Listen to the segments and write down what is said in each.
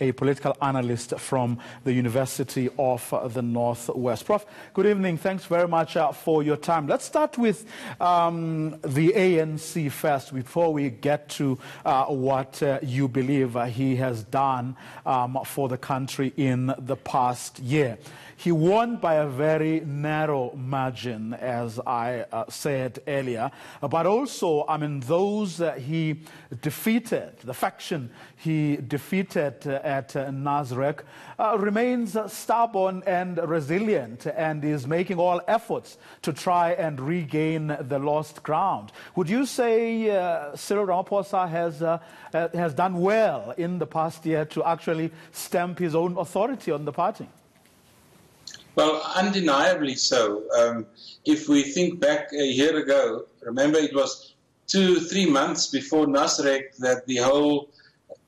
a political analyst from the University of the Northwest. Prof, good evening. Thanks very much for your time. Let's start with the ANC first before we get to what you believe he has done for the country in the past year. He won by a very narrow margin, as I said earlier, but also, those he defeated, the faction he defeated at Nasrec, remains stubborn and resilient and is making all efforts to try and regain the lost ground. Would you say Cyril Ramaphosa has done well in the past year to actually stamp his own authority on the party? Well, undeniably so. If we think back a year ago, remember it was 2-3 months before Nasrec that the whole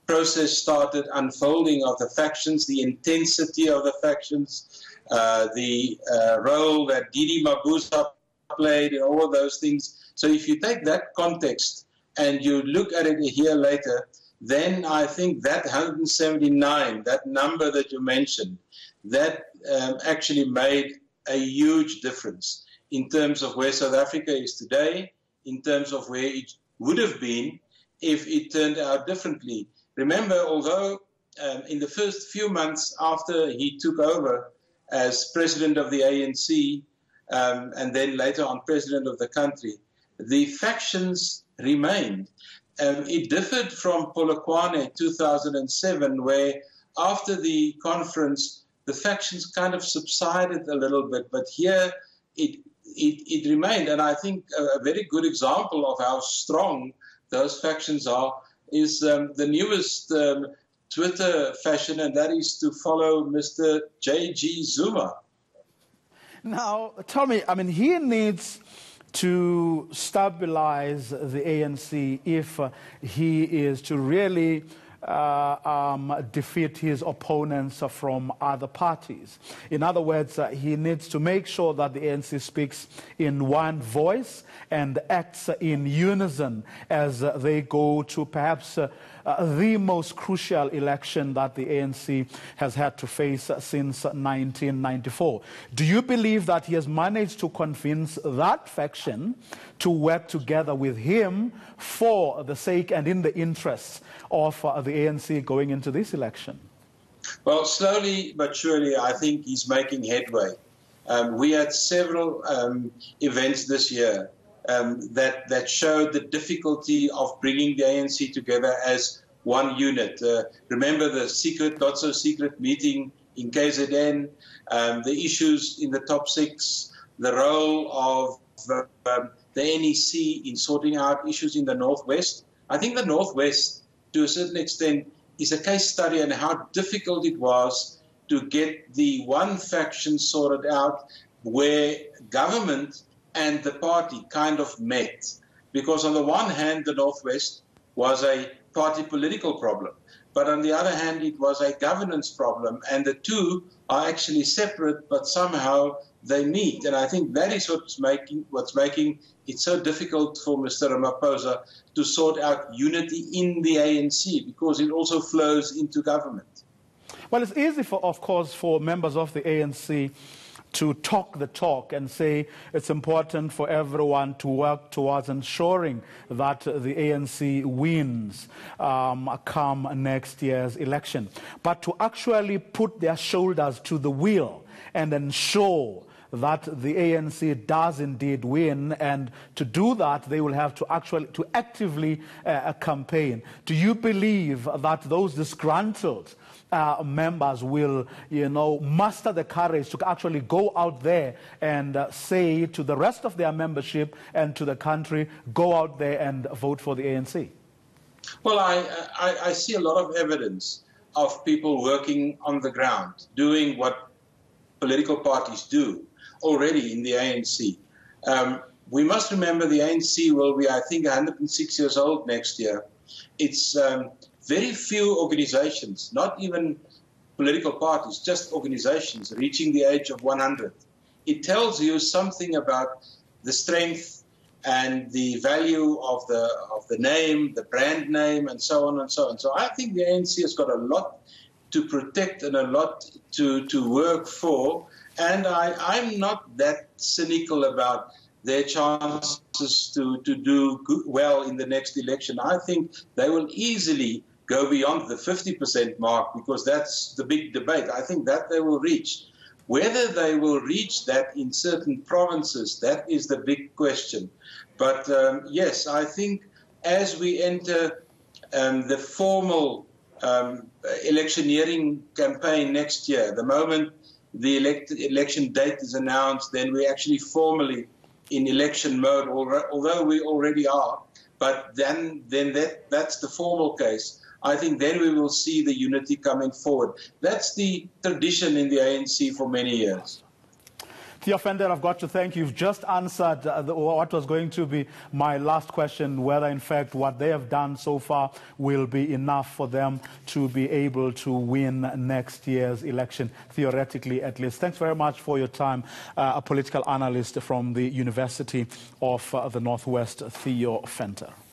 process started unfolding of the factions, the intensity of the factions, the role that Didi Mabuza played and all of those things. So if you take that context and you look at it a year later, then I think that 179, that number that you mentioned, that actually made a huge difference in terms of where South Africa is today, in terms of where it would have been if it turned out differently. Remember, although in the first few months after he took over as president of the ANC, and then later on president of the country, the factions remained. It differed from Polokwane 2007, where after the conference, the factions kind of subsided a little bit, but here it remained. And I think a very good example of how strong those factions are is the newest Twitter fashion, and that is to follow Mr. J.G. Zuma. Now, tell me, he needs to stabilize the ANC if he is to really defeat his opponents from other parties. In other words, he needs to make sure that the ANC speaks in one voice and acts in unison as they go to perhaps the most crucial election that the ANC has had to face since 1994. Do you believe that he has managed to convince that faction to work together with him for the sake and in the interests of the ANC going into this election? Well, slowly but surely, I think he's making headway. We had several events this year that showed the difficulty of bringing the ANC together as one unit. Remember the secret, not so secret meeting in KZN, the issues in the top 6, the role of the NEC in sorting out issues in the Northwest. I think the Northwest, to a certain extent, is a case study on how difficult it was to get the one faction sorted out where government and the party kind of met. Because on the one hand, the Northwest was a party political problem, but on the other hand, it was a governance problem, and the two are actually separate, but somehow they meet. And I think that is what's making it so difficult for Mr. Ramaphosa to sort out unity in the ANC, because it also flows into government. Well, it's easy, of course, for members of the ANC to talk the talk and say it's important for everyone to work towards ensuring that the ANC wins come next year's election. But to actually put their shoulders to the wheel and ensure that the ANC does indeed win, and to do that they will have to actively campaign. Do you believe that those disgruntled members will, muster the courage to actually go out there and say to the rest of their membership and to the country, go out there and vote for the ANC? Well, I see a lot of evidence of people working on the ground, doing what political parties do already in the ANC. We must remember the ANC will be, I think, 106 years old next year. It's very few organizations, not even political parties, just organizations reaching the age of 100. It tells you something about the strength and the value of the name, the brand name, and so on and so on. So I think the ANC has got a lot to protect and a lot to work for. And I'm not that cynical about their chances to do well in the next election. I think they will easily go beyond the 50% mark, because that's the big debate. I think that they will reach. Whether they will reach that in certain provinces, that is the big question. But yes, I think as we enter the formal electioneering campaign next year, the moment the election date is announced, then we're actually formally in election mode, although we already are. But then that's the formal case. I think then we will see the unity coming forward. That's the tradition in the ANC for many years. Theo Venter, I've got to thank you. You've just answered what was going to be my last question, whether in fact what they have done so far will be enough for them to be able to win next year's election, theoretically at least. Thanks very much for your time, a political analyst from the University of the Northwest, Theo Venter.